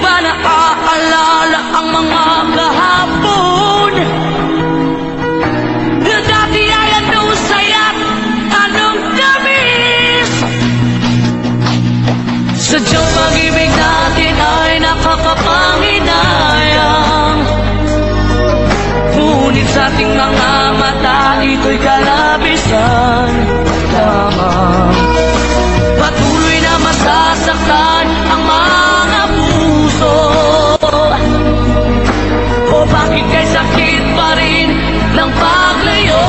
ba naaalala ang mga kahapon? Dati ay anong saya't anong tamis. Sadyang pag-ibig natin ay nakakapanginayang, ngunit sa ating mga mata ito'y kalabisan lamang. Patuloy na masasaktan ang mga puso. O bakit kay sakit pa rin ng paglayo?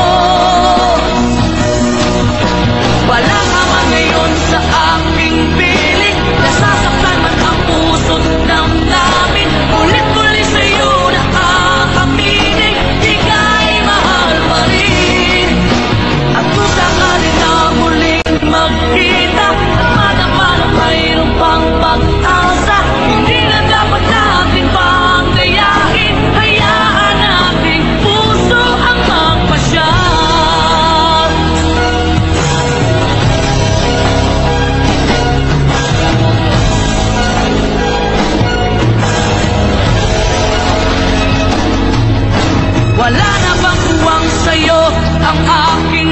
Wala ka man ngayon sa aking piling, nasasaktan man ang puso't damdamin. Ulit-uli sa'yo na aaminin, di ka ay mahal pa rin. At kung sakali na muling magkita, madama na mayroon pang pag-asa, hindi na dapat natin pang gayahin. Hayaan nating puso ang magpasya. Wala na bang uwang sa'yo ang aking